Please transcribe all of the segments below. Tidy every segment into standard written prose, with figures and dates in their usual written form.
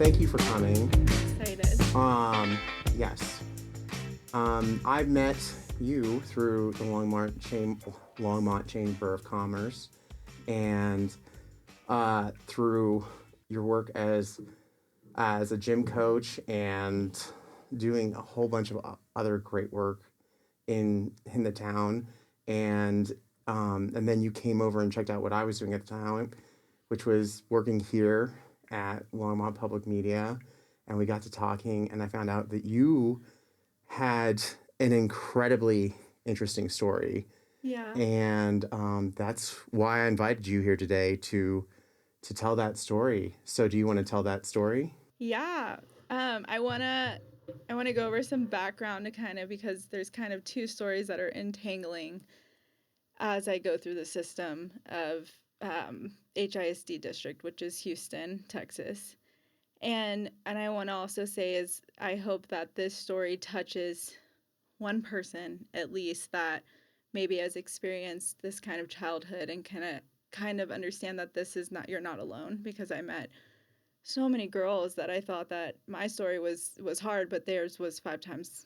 thank you for coming. Excited. Yes. I've met you through the Longmont Chamber of Commerce, and through your work as a gym coach and doing a whole bunch of other great work in the town, and then you came over and checked out what I was doing at the time, which was working here at Longmont Public Media, and we got to talking, and I found out that you had an incredibly interesting story, Yeah. and that's why I invited you here today to tell that story. So, do you want to tell that story? Yeah. I wanna go over some background to kind of because there's kind of two stories that are entangling as I go through the system of HISD district, which is Houston, Texas. And I want to also say is I hope that this story touches one person at least that maybe has experienced this kind of childhood and kind of understand that this is not you're not alone, because I met so many girls that I thought that my story was hard, but theirs was 5 times,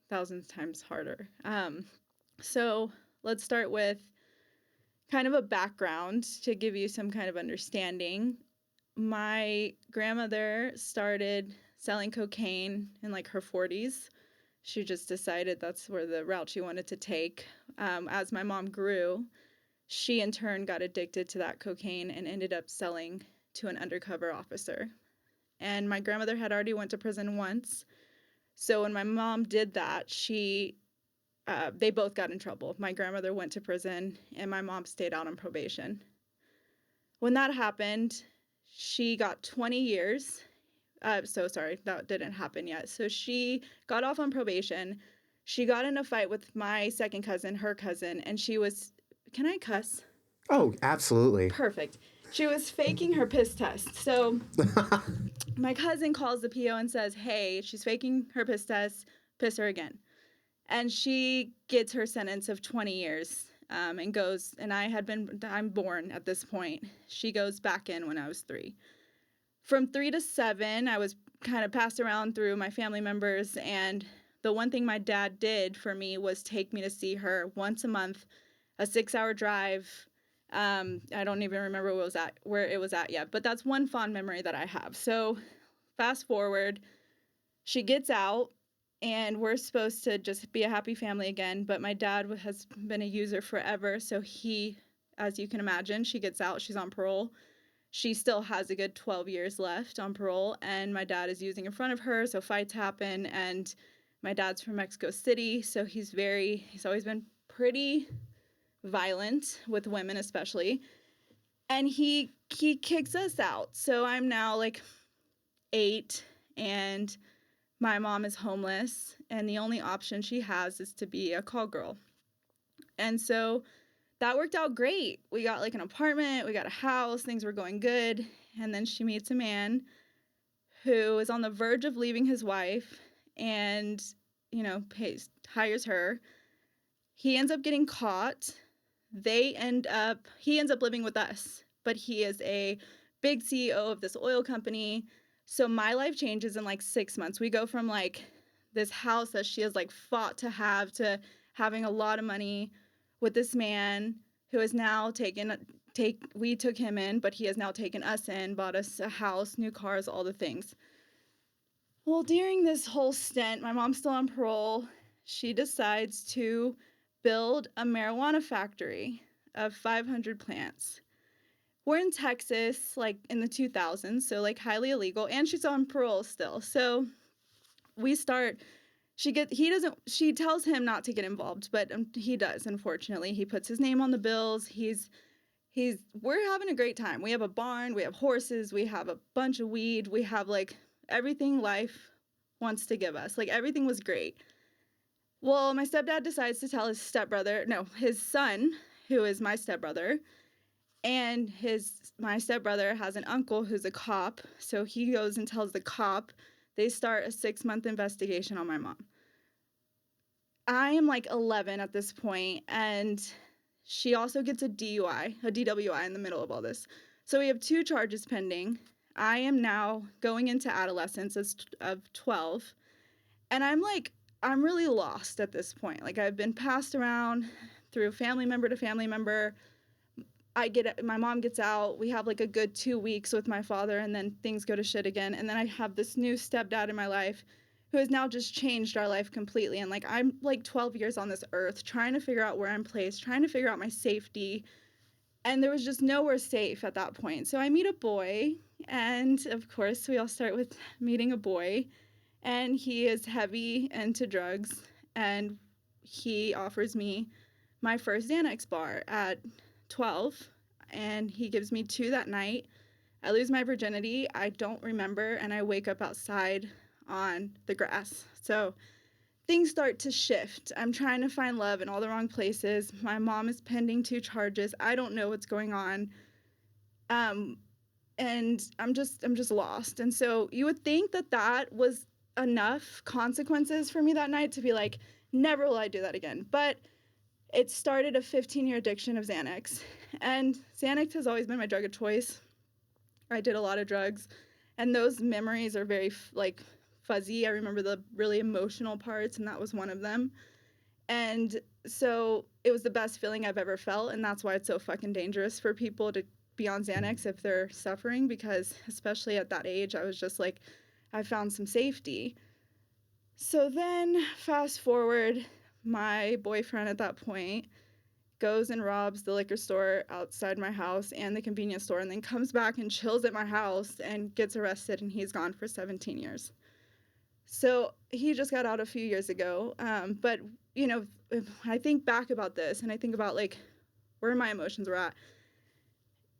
thousands times harder. So let's start with kind of a background to give you some kind of understanding. My grandmother started selling cocaine in like her 40s. She just decided that's where the route she wanted to take. As my mom grew, she in turn got addicted to that cocaine and ended up selling to an undercover officer. And my grandmother had already went to prison once. So when my mom did that, they both got in trouble. My grandmother went to prison and my mom stayed out on probation. When that happened, she got 20 years. So sorry, that didn't happen yet. So she got off on probation. She got in a fight with my second cousin, her cousin, and can I cuss? Oh, absolutely. Perfect. She was faking her piss test. So my cousin calls the PO and says, hey, she's faking her piss test, piss her again. And she gets her sentence of 20 years and goes, and I'm born at this point. She goes back in when I was 3. From 3 to 7, I was kind of passed around through my family members, and the one thing my dad did for me was take me to see her once a month, a 6-hour drive. I don't even remember where it was at yet, but that's one fond memory that I have. So fast forward, she gets out, and we're supposed to just be a happy family again, but my dad has been a user forever, so as you can imagine, she gets out, she's on parole. She still has a good 12 years left on parole, and my dad is using in front of her, so fights happen, and my dad's from Mexico City, so he's always been pretty violent with women especially, and he kicks us out. So I'm now like 8, and my mom is homeless, and the only option she has is to be a call girl. And so that worked out great. We got like an apartment, we got a house, things were going good. And then she meets a man who is on the verge of leaving his wife and, hires her. He ends up getting caught. He ends up living with us, but he is a big CEO of this oil company. So my life changes in like 6 months. We go from like this house that she has like fought to have to having a lot of money with this man who has now we took him in, but he has now taken us in, bought us a house, new cars, all the things. Well, during this whole stint, my mom's still on parole. She decides to build a marijuana factory of 500 plants. We're in Texas, like in the 2000s, so like highly illegal, and she's on parole still. So we start. She tells him not to get involved, but he does. Unfortunately, he puts his name on the bills. We're having a great time. We have a barn, we have horses, we have a bunch of weed, we have like everything life wants to give us. Like everything was great. Well, my stepdad decides to tell his son, who is my stepbrother, and my stepbrother has an uncle who's a cop, so he goes and tells the cop. They start a 6-month investigation on my mom. I am like 11 at this point, and she also gets a DWI in the middle of all this. So we have 2 charges pending. I am now going into adolescence of 12, and I'm really lost at this point. Like, I've been passed around through family member to family member. My mom gets out. We have like a good 2 weeks with my father, and then things go to shit again. And then I have this new stepdad in my life who has now just changed our life completely. And like, I'm like 12 years on this earth trying to figure out where I'm placed, trying to figure out my safety. And there was just nowhere safe at that point. So I meet a boy, and of course, we all start with meeting a boy, and he is heavy into drugs, and he offers me my first Xanax bar at 12, and he gives me 2 that night. I lose my virginity. I don't remember, and I wake up outside on the grass. So things start to shift. I'm trying to find love in all the wrong places. My mom is pending 2 charges. I don't know what's going on. And I'm just lost. And so you would think that was enough consequences for me that night to be like, never will I do that again. But it started a 15-year addiction of Xanax. And Xanax has always been my drug of choice. I did a lot of drugs, and those memories are very like fuzzy. I remember the really emotional parts, and that was one of them. And so it was the best feeling I've ever felt, and that's why it's so fucking dangerous for people to be on Xanax if they're suffering, because especially at that age, I was just like, I found some safety. So then fast forward, my boyfriend at that point goes and robs the liquor store outside my house and the convenience store, and then comes back and chills at my house and gets arrested, and he's gone for 17 years. So he just got out a few years ago. But, you know, if I think back about this and I think about like where my emotions were at,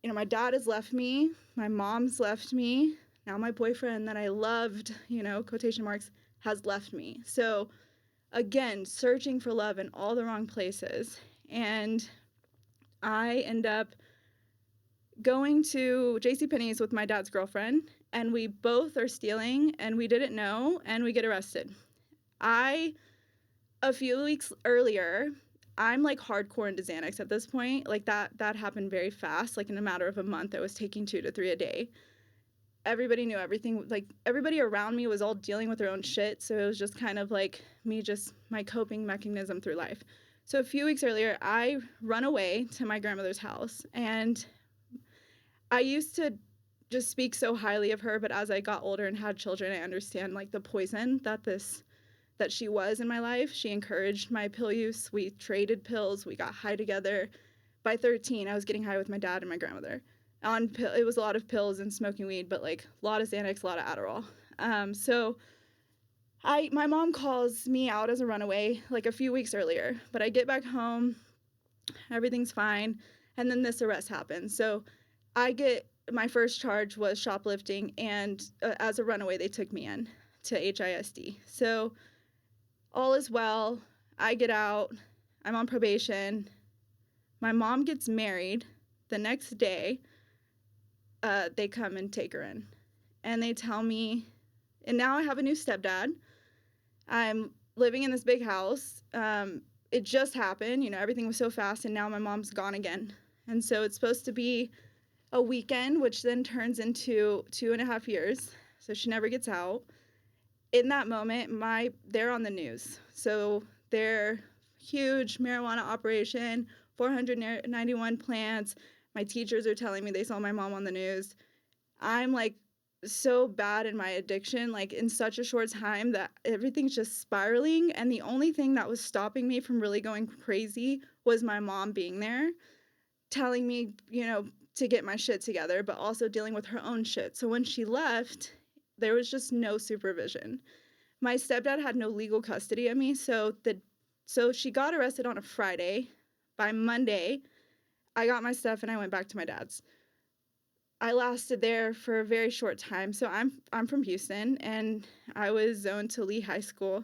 you know, my dad has left me, my mom's left me, now my boyfriend that I loved, you know, quotation marks, has left me. So again, searching for love in all the wrong places. And I end up going to JCPenney's with my dad's girlfriend, and we both are stealing, and we didn't know, and we get arrested. A few weeks earlier, I'm like hardcore into Xanax at this point. Like that happened very fast. Like in a matter of a month, I was taking 2 to 3 a day. Everybody knew everything. Like everybody around me was all dealing with their own shit. So it was just kind of like me, just my coping mechanism through life. So a few weeks earlier, I run away to my grandmother's house, and I used to just speak so highly of her, but as I got older and had children, I understand like the poison that she was in my life. She encouraged my pill use. We traded pills. We got high together. By 13, I was getting high with my dad and my grandmother. It was a lot of pills and smoking weed, but like a lot of Xanax, a lot of Adderall. So my mom calls me out as a runaway like a few weeks earlier, but I get back home, everything's fine, and then this arrest happens. So my first charge was shoplifting, and as a runaway, they took me in to HISD. So all is well. I get out. I'm on probation. My mom gets married. The next day, they come and take her in. And they tell me, and now I have a new stepdad. I'm living in this big house. It just happened. You know, everything was so fast, and now my mom's gone again. And so it's supposed to be a weekend, which then turns into 2.5 years. So she never gets out. In that moment, they're on the news. So their huge marijuana operation, 491 plants. My teachers are telling me they saw my mom on the news. I'm like so bad in my addiction, like in such a short time, that everything's just spiraling. And the only thing that was stopping me from really going crazy was my mom being there, telling me, you know, to get my shit together, but also dealing with her own shit. So when she left, there was just no supervision. My stepdad had no legal custody of me, so she got arrested on a Friday. By Monday, I got my stuff and I went back to my dad's. I lasted there for a very short time. So I'm from Houston, and I was zoned to Lee High School.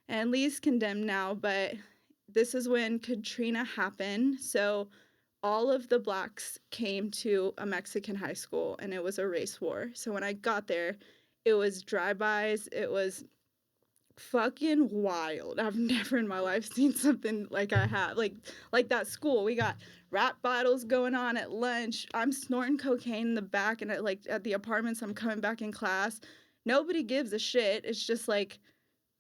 And Lee's condemned now, but this is when Katrina happened. So all of the blacks came to a Mexican high school, and it was a race war. So when I got there, it was drive-bys, it was fucking wild. I've never in my life seen something like I have. Like that school. We got rap battles going on at lunch. I'm snorting cocaine in the back, and at the apartments I'm coming back in class. Nobody gives a shit. It's just like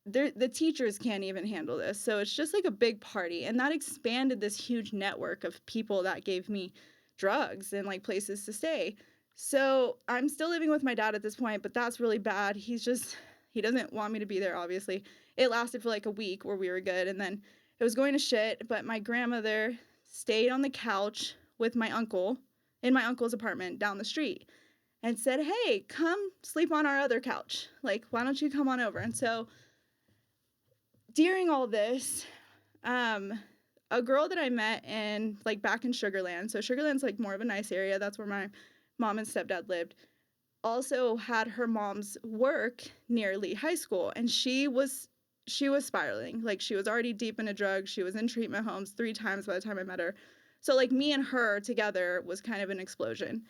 the teachers can't even handle this. So it's just like a big party. And that expanded this huge network of people that gave me drugs and like places to stay. So I'm still living with my dad at this point, but that's really bad. He doesn't want me to be there, obviously. It lasted for like a week where we were good. And then it was going to shit. But my grandmother stayed on the couch with my uncle in my uncle's apartment down the street and said, hey, come sleep on our other couch. Like, why don't you come on over? And so during all this, a girl that I met in like back in Sugarland. So Sugarland's like more of a nice area. That's where my mom and stepdad lived. Also had her mom's work near Lee High School, and she was spiraling. Like, she was already deep into drugs. She was in treatment homes 3 times by the time I met her. So like me and her together was kind of an explosion.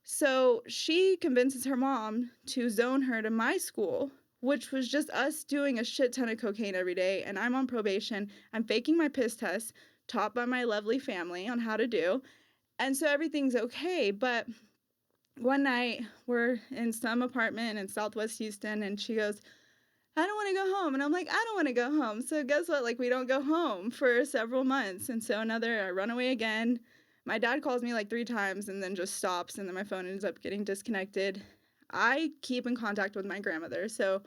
So she convinces her mom to zone her to my school, which was just us doing a shit ton of cocaine every day. And I'm on probation. I'm faking my piss test, taught by my lovely family on how to do. And so everything's okay. But one night we're in some apartment in Southwest Houston, and she goes, I don't want to go home. And I'm like, I don't want to go home. So guess what? Like, we don't go home for several months. And so I run away again. My dad calls me like 3 times and then just stops, and then my phone ends up getting disconnected. I keep in contact with my grandmother, so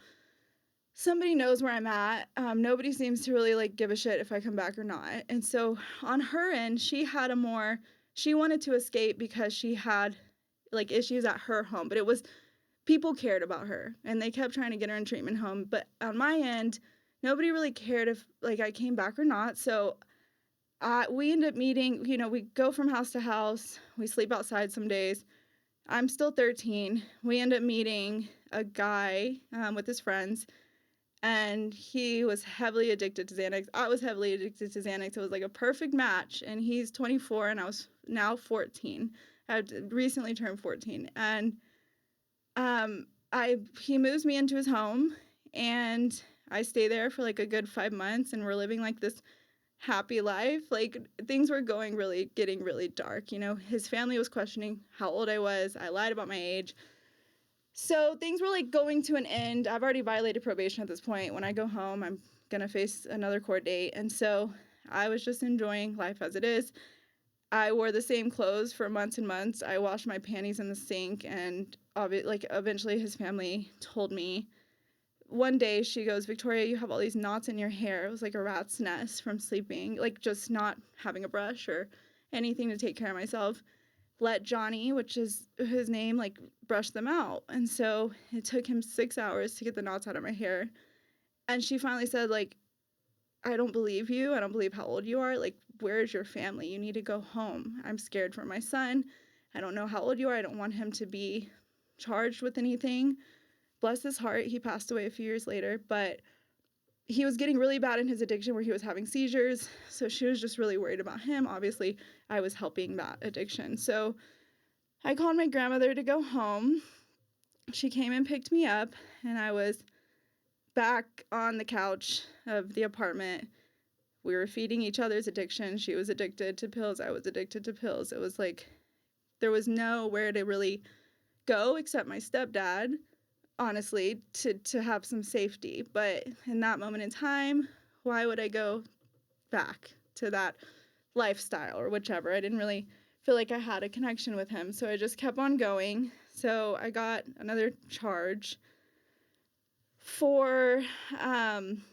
somebody knows where I'm at. Nobody seems to really like give a shit if I come back or not. And so on her end, she wanted to escape because she had like issues at her home, but it was people cared about her and they kept trying to get her in treatment home. But on my end, nobody really cared if like I came back or not. So we end up meeting, we go from house to house. We sleep outside some days. I'm still 13. We end up meeting a guy with his friends, and he was heavily addicted to Xanax. I was heavily addicted to Xanax. It was like a perfect match, and he's 24, and I was now 14. I had recently turned 14, and he moves me into his home, and I stay there for like a good 5 months, and we're living like this happy life. Like, things were getting really dark. His family was questioning how old I was. I lied about my age. So things were like going to an end. I've already violated probation at this point. When I go home, I'm going to face another court date. And so I was just enjoying life as it is. I wore the same clothes for months and months. I washed my panties in the sink, and eventually his family told me. One day she goes, Victoria, you have all these knots in your hair. It was like a rat's nest from sleeping, like just not having a brush or anything to take care of myself. Let Johnny, which is his name, like brush them out. And so it took him 6 hours to get the knots out of my hair. And she finally said, like, I don't believe you. I don't believe how old you are. Like, where's your family? You need to go home. I'm scared for my son. I don't know how old you are. I don't want him to be charged with anything. Bless his heart, he passed away a few years later, but he was getting really bad in his addiction where he was having seizures. So she was just really worried about him. Obviously, I was helping that addiction. So I called my grandmother to go home. She came and picked me up, and I was back on the couch of the apartment. We were feeding each other's addiction. She was addicted to pills. I was addicted to pills. It was like there was nowhere to really go except my stepdad, honestly, to have some safety. But in that moment in time, why would I go back to that lifestyle or whichever? I didn't really feel like I had a connection with him, so I just kept on going. So I got another charge for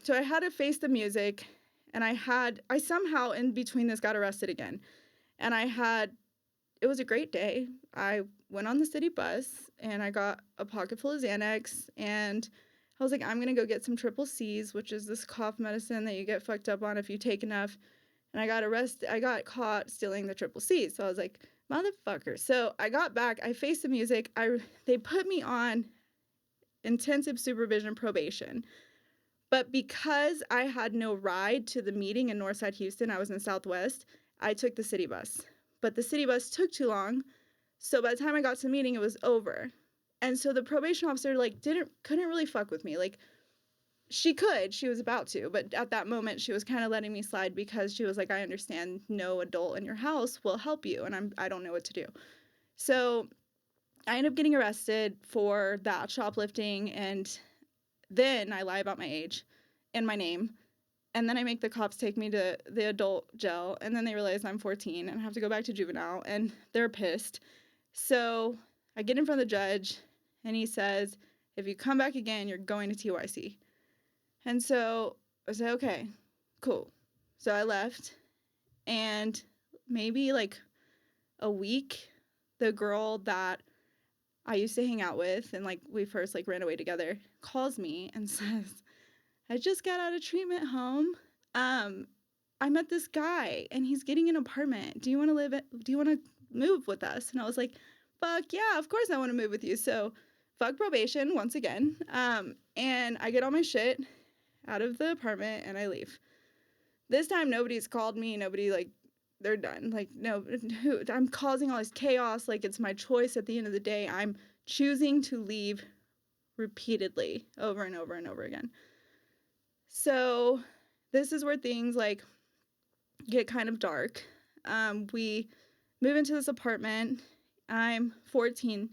so I had to face the music, and I somehow in between this got arrested again. And it was a great day. I went on the city bus, and I got a pocket full of Xanax, and I was like, I'm going to go get some triple C's, which is this cough medicine that you get fucked up on if you take enough. And I got caught stealing the triple C's. So I was like, motherfucker. So I got back, I faced the music. They put me on intensive supervision probation. But because I had no ride to the meeting in Northside Houston, I was in Southwest, I took the city bus. But the city bus took too long, so by the time I got to the meeting, it was over. And so the probation officer, like, couldn't really fuck with me. Like, She was about to, but at that moment she was kind of letting me slide because she was like, I understand no adult in your house will help you, and I don't know what to do. So I ended up getting arrested for that shoplifting, and then I lie about my age and my name, and then I make the cops take me to the adult jail, and then they realize I'm 14 and I have to go back to juvenile, and they're pissed. So I get in front of the judge, and he says, if you come back again, you're going to TYC. And so I said, okay, cool. So I left, and maybe like a week, the girl that I used to hang out with and like we first like ran away together calls me and says, I just got out of treatment home. I met this guy and he's getting an apartment. Do you want to move with us? And I was like, fuck yeah, of course I want to move with you. So fuck probation once again. And I get all my shit out of the apartment and I leave. This time nobody's called me. Nobody like, they're done. Like, no, I'm causing all this chaos. Like, it's my choice at the end of the day. I'm choosing to leave repeatedly over and over and over again. So this is where things like get kind of dark. We move into this apartment. I'm 14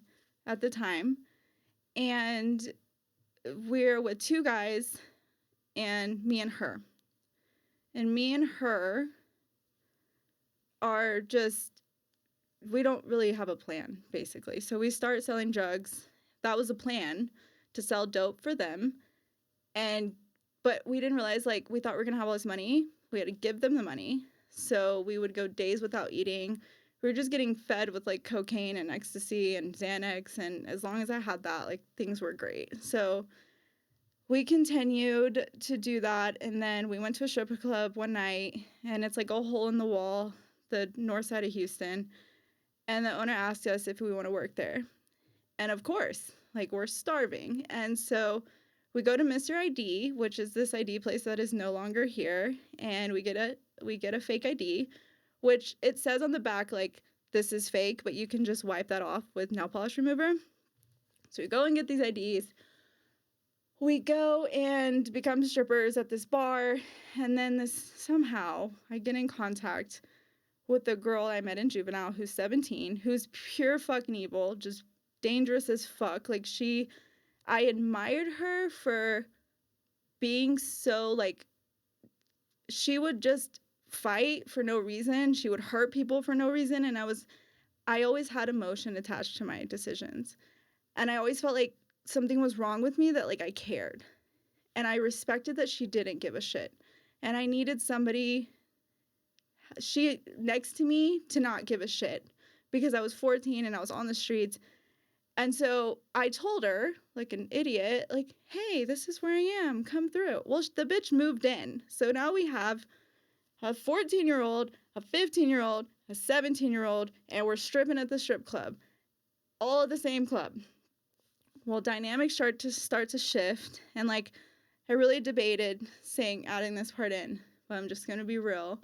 at the time, and we're with two guys and me and her. And me and her are just, we don't really have a plan, basically. So we start selling drugs. That was a plan, to sell dope for them. But we didn't realize, like, we thought we were going to have all this money. We had to give them the money. So we would go days without eating. We were just getting fed with, like, cocaine and ecstasy and Xanax. And as long as I had that, like, things were great. So we continued to do that. And then we went to a strip club one night. And it's like a hole in the wall, the north side of Houston. And the owner asked us if we want to work there. And of course, like, we're starving. And so we go to Mr. ID, which is this ID place that is no longer here, and we get a fake ID, which it says on the back, like, this is fake, but you can just wipe that off with nail polish remover. So we go and get these IDs. We go and become strippers at this bar, and then somehow I get in contact with the girl I met in juvenile who's 17, who's pure fucking evil, just dangerous as fuck. Like, I admired her for being so, like, she would just fight for no reason. She would hurt people for no reason. And I always had emotion attached to my decisions. And I always felt like something was wrong with me, that, like, I cared. And I respected that she didn't give a shit. And I needed somebody next to me to not give a shit, because I was 14 and I was on the streets. And so I told her, like an idiot, like, hey, this is where I am. Come through. Well, the bitch moved in. So now we have a 14-year-old, a 15-year-old, a 17-year-old, and we're stripping at the strip club. All at the same club. Well, dynamics start to shift. And, like, I really debated adding this part in, but I'm just going to be real.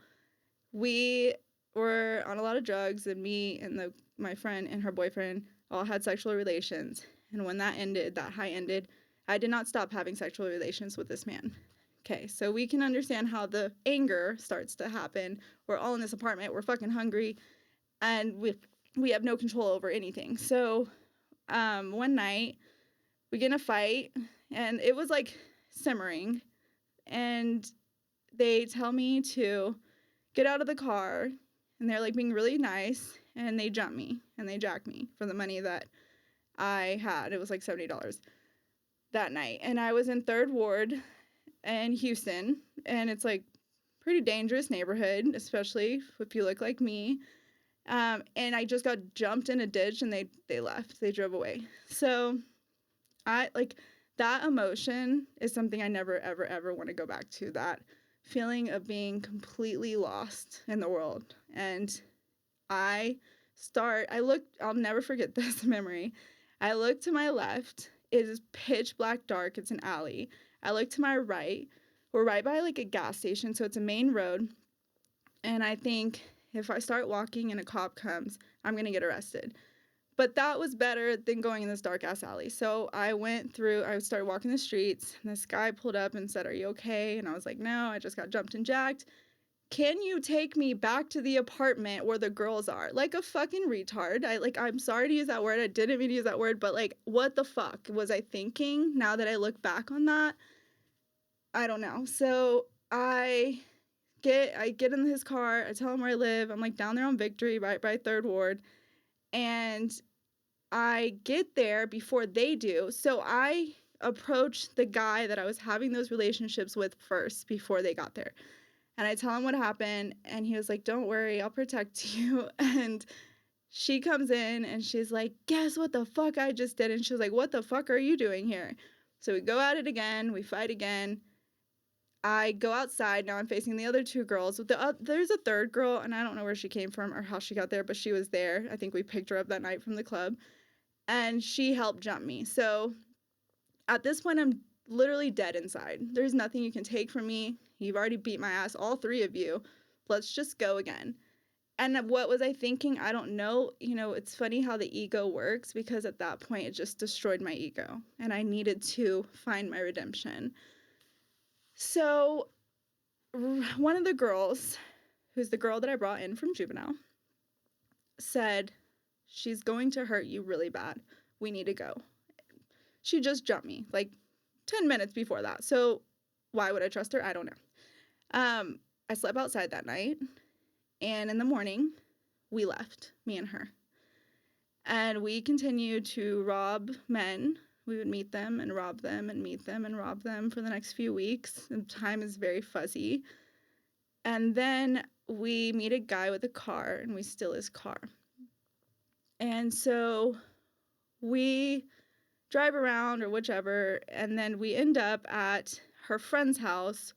We were on a lot of drugs, and me and my friend and her boyfriend all had sexual relations. And when that high ended, I did not stop having sexual relations with this man. Okay, so we can understand how the anger starts to happen. We're all in this apartment, we're fucking hungry, and we have no control over anything. So one night, we get in a fight, and it was like simmering, and they tell me to get out of the car, and they're like being really nice, and they jump me and they jack me for the money that I had. It was like $70 that night. And I was in 3rd Ward in Houston, and it's like pretty dangerous neighborhood, especially if you look like me. And I just got jumped in a ditch, and they left. They drove away. So I like that emotion is something I never, ever, ever want to go back to. That feeling of being completely lost in the world. And I'll never forget this memory. I look to my left. It is pitch black dark. It's an alley. I look to my right. We're right by, like, a gas station, so it's a main road. And I think if I start walking and a cop comes, I'm going to get arrested. But that was better than going in this dark ass alley. So I started walking the streets, and this guy pulled up and said, "Are you okay?" And I was like, "No, I just got jumped and jacked. Can you take me back to the apartment where the girls are?" Like a fucking retard. I'm sorry to use that word. I didn't mean to use that word, but like, what the fuck was I thinking now that I look back on that? I don't know. So I get in his car, I tell him where I live. I'm like down there on Victory, right by Third Ward. And I get there before they do. So I approach the guy that I was having those relationships with first before they got there. And I tell him what happened, and he was like, "Don't worry, I'll protect you." And she comes in and she's like, "Guess what the fuck I just did?" And she was like, "What the fuck are you doing here?" So we go at it again, we fight again. I go outside. Now I'm facing the other two girls. There's a third girl, and I don't know where she came from or how she got there, but she was there. I think we picked her up that night from the club, and she helped jump me. So at this point, I'm literally dead inside. There's nothing you can take from me. You've already beat my ass, all three of you. Let's just go again. And what was I thinking? I don't know. It's funny how the ego works, because at that point, it just destroyed my ego, and I needed to find my redemption. So one of the girls, who's the girl that I brought in from juvenile, said, "She's going to hurt you really bad. We need to go." She just jumped me like 10 minutes before that. So why would I trust her? I don't know. I slept outside that night, and in the morning, we left, me and her. And we continued to rob men. We would meet them and rob them and meet them and rob them for the next few weeks. And time is very fuzzy. And then we meet a guy with a car, and we steal his car. And so we drive around or whichever, and then we end up at her friend's house,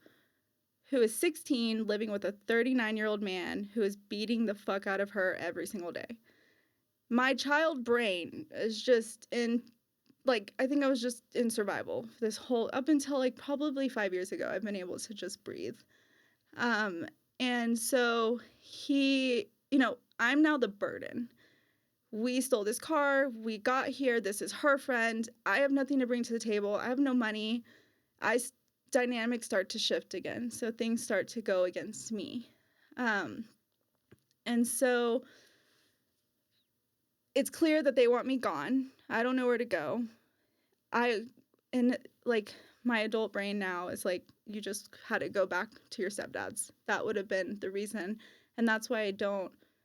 who is 16, living with a 39-year-old man who is beating the fuck out of her every single day. My child brain is just in, I think I was just in survival up until probably 5 years ago. I've been able to just breathe. And so I'm now the burden. We stole this car. We got here. This is her friend. I have nothing to bring to the table. I have no money. Dynamics start to shift again. So things start to go against me. And so it's clear that they want me gone. I don't know where to go. My adult brain now is like, you just had to go back to your stepdad's. That would have been the reason. And that's why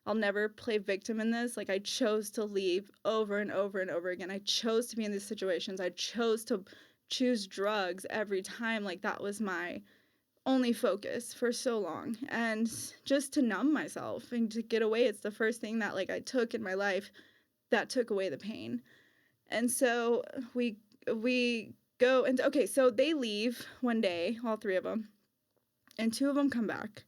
I'll never play victim in this. I chose to leave over and over and over again. I chose to be in these situations. I chose to choose drugs every time. That was my only focus for so long. And just to numb myself and to get away, it's the first thing that I took in my life that took away the pain. And so we go, and okay, so they leave one day, all three of them, and two of them come back.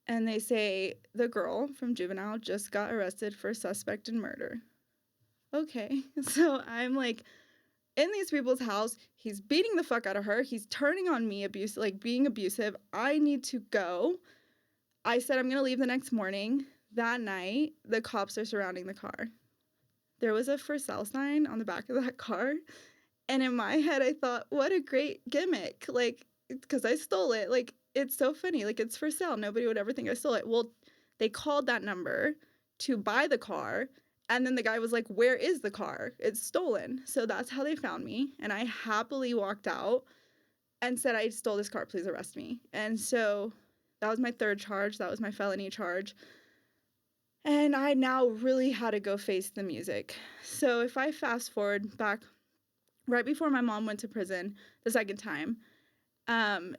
And they say, "The girl from juvenile just got arrested for suspect in murder." Okay. So I'm in these people's house. He's beating the fuck out of her. He's turning on me, being abusive. I need to go. I said I'm going to leave the next morning. That night, the cops are surrounding the car. There was a for sale sign on the back of that car. And in my head, I thought, what a great gimmick. Because I stole it. It's so funny. It's for sale. Nobody would ever think I stole it. Well, they called that number to buy the car. And then the guy was like, "Where is the car? It's stolen." So that's how they found me. And I happily walked out and said, "I stole this car. Please arrest me." And so that was my third charge. That was my felony charge. And I now really had to go face the music. So if I fast forward back right before my mom went to prison the second time, I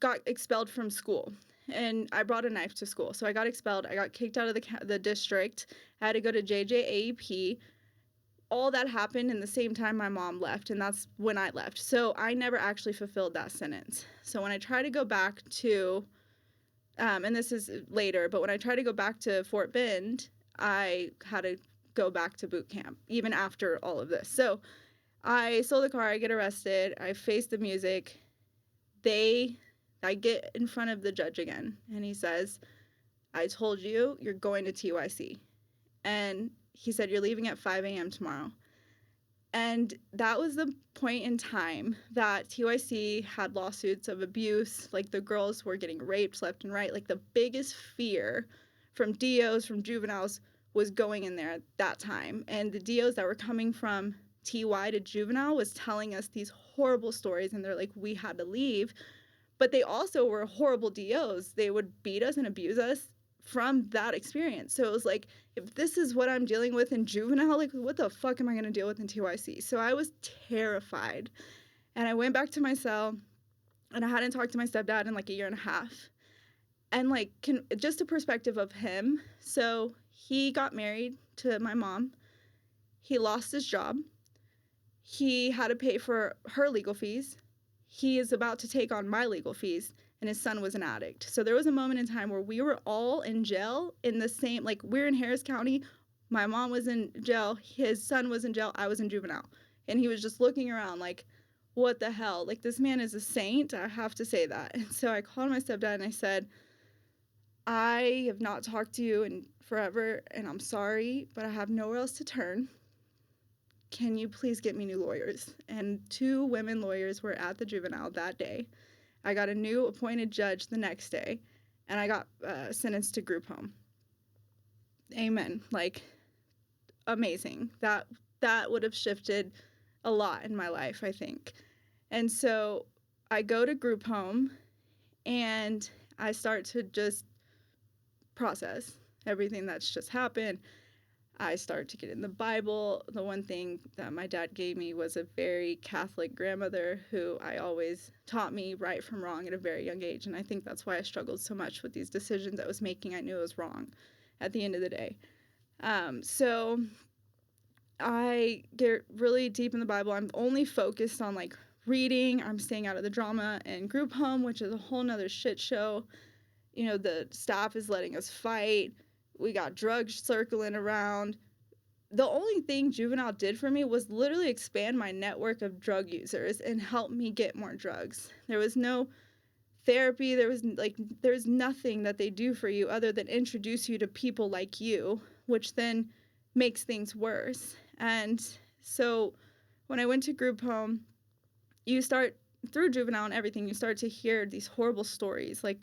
got expelled from school, and I brought a knife to school. So I got expelled. I got kicked out of the district. I had to go to JJAEP. All that happened in the same time my mom left, and that's when I left. So I never actually fulfilled that sentence. So when I try to go back to, and this is later, but when I tried to go back to Fort Bend, I had to go back to boot camp, even after all of this. So I stole the car, I get arrested, I face the music. I get in front of the judge again, and he says, "I told you, you're going to TYC." And he said, "You're leaving at 5 a.m. tomorrow." And that was the point in time that TYC had lawsuits of abuse. Like, the girls were getting raped left and right. Like, the biggest fear from DOs, from juveniles, was going in there at that time. And the DOs that were coming from TY to juvenile was telling us these horrible stories. And they're like, we had to leave. But they also were horrible DOs. They would beat us and abuse us from that experience. So it was like, if this is what I'm dealing with in juvenile, like, what the fuck am I going to deal with in TYC? So I was terrified. And I went back to my cell, and I hadn't talked to my stepdad in like a year and a half. And like, just a perspective of him. So he got married to my mom. He lost his job. He had to pay for her legal fees. He is about to take on my legal fees, and his son was an addict. So there was a moment in time where we were all in jail in the same, like, we're in Harris County. My mom was in jail. His son was in jail. I was in juvenile. And he was just looking around like, what the hell? Like, this man is a saint. I have to say that. And so I called my stepdad and I said, I have not talked to you in forever, and I'm sorry, but I have nowhere else to turn. Can you please get me new lawyers? And 2 women lawyers were at the juvenile that day. I got a new appointed judge the next day, and I got sentenced to group home. Amen. Like, amazing. That would have shifted a lot in my life, I think. And so I go to group home, and I start to just process everything that's just happened. I start to get in the Bible. The one thing that my dad gave me was a very Catholic grandmother who I always taught me right from wrong at a very young age. And I think that's why I struggled so much with these decisions I was making. I knew it was wrong at the end of the day. So I get really deep in the Bible. I'm only focused on like reading. I'm staying out of the drama and group home, which is a whole nother shit show. You know, the staff is letting us fight. We got drugs circling around. The only thing juvenile did for me was literally expand my network of drug users and help me get more drugs. There was no therapy. There's nothing that they do for you other than introduce you to people like you, which then makes things worse. And so when I went to group home, you start, through juvenile and everything, you start to hear these horrible stories. Like,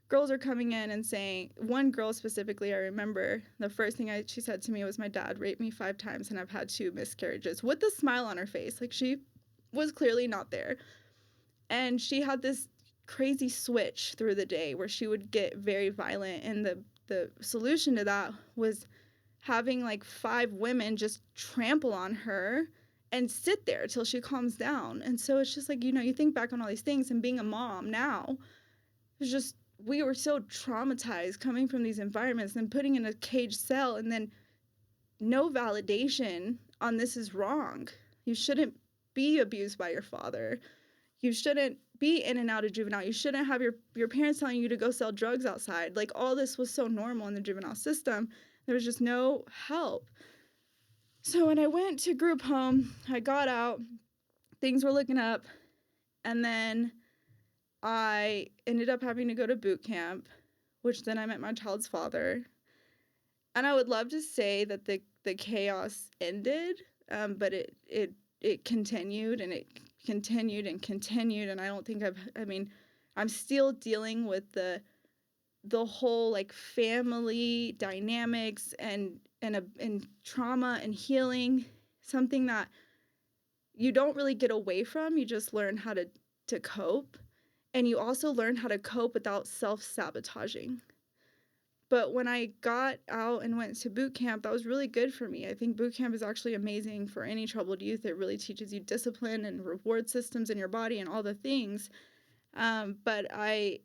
girls are coming in and saying, one girl specifically, I remember the first thing she said to me was, my dad raped me 5 times and I've had 2 miscarriages, with a smile on her face. Like, she was clearly not there. And she had this crazy switch through the day where she would get very violent. And the solution to that was having like 5 women just trample on her and sit there till she calms down. And so it's just like, you know, you think back on all these things, and being a mom now, it's just, we were so traumatized coming from these environments and putting in a caged cell, and then no validation on this is wrong. You shouldn't be abused by your father. You shouldn't be in and out of juvenile. You shouldn't have your parents telling you to go sell drugs outside. Like, all this was so normal in the juvenile system. There was just no help. So when I went to group home, I got out, things were looking up, and then I ended up having to go to boot camp, which then I met my child's father. And I would love to say that the chaos ended, but it continued, and it continued and continued. And I don't think I'm still dealing with the whole like family dynamics and trauma and healing, something that you don't really get away from. You just learn how to cope. And you also learn how to cope without self-sabotaging. But when I got out and went to boot camp, that was really good for me. I think boot camp is actually amazing for any troubled youth. It really teaches you discipline and reward systems in your body and all the things. But I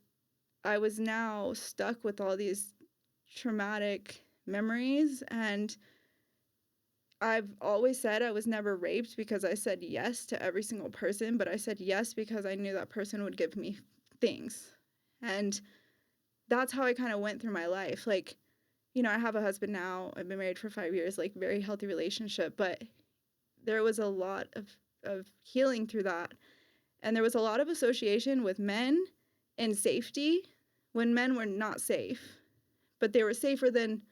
was now stuck with all these traumatic memories, and I've always said I was never raped because I said yes to every single person, but I said yes because I knew that person would give me things. And that's how I kind of went through my life. Like, you know, I have a husband now. I've been married for 5 years, like, very healthy relationship, but there was a lot of healing through that. And there was a lot of association with men and safety when men were not safe, but they were safer than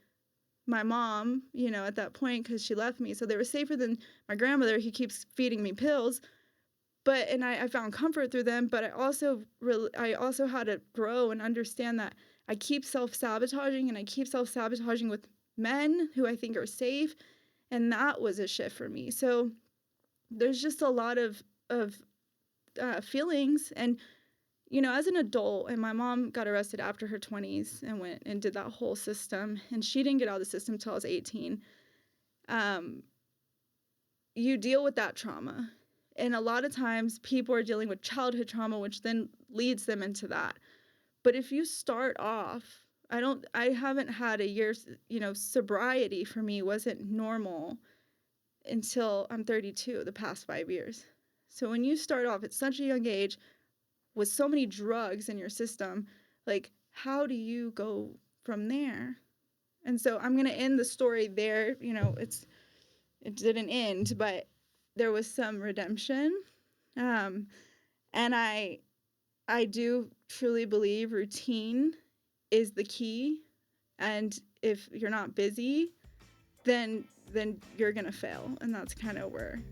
my mom, at that point, because she left me. So they were safer than my grandmother. He keeps feeding me pills. And I found comfort through them. But I also had to grow and understand that I keep self-sabotaging, and I keep self-sabotaging with men who I think are safe. And that was a shift for me. So there's just a lot of feelings. And, as an adult, and my mom got arrested after her 20s and went and did that whole system. And she didn't get out of the system until I was 18. You deal with that trauma. And a lot of times people are dealing with childhood trauma, which then leads them into that. But if you start off, I haven't had a year's, sobriety for me wasn't normal until I'm 32, the past 5 years. So when you start off at such a young age with so many drugs in your system, like, how do you go from there? And so I'm going to end the story there. It didn't end, but there was some redemption. And I do truly believe routine is the key. And if you're not busy, then you're going to fail. And that's kind of where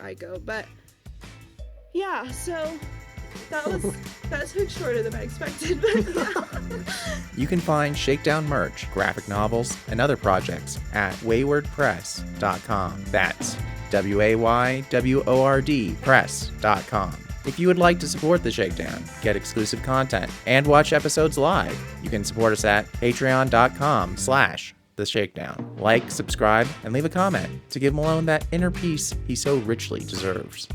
I go. But yeah, so that took shorter than I expected. But yeah. You can find Shakedown merch, graphic novels, and other projects at waywordpress.com. That's WAYWORD press.com. If you would like to support The Shakedown, get exclusive content, and watch episodes live, you can support us at patreon.com/The Shakedown. Like, subscribe, and leave a comment to give Malone that inner peace he so richly deserves.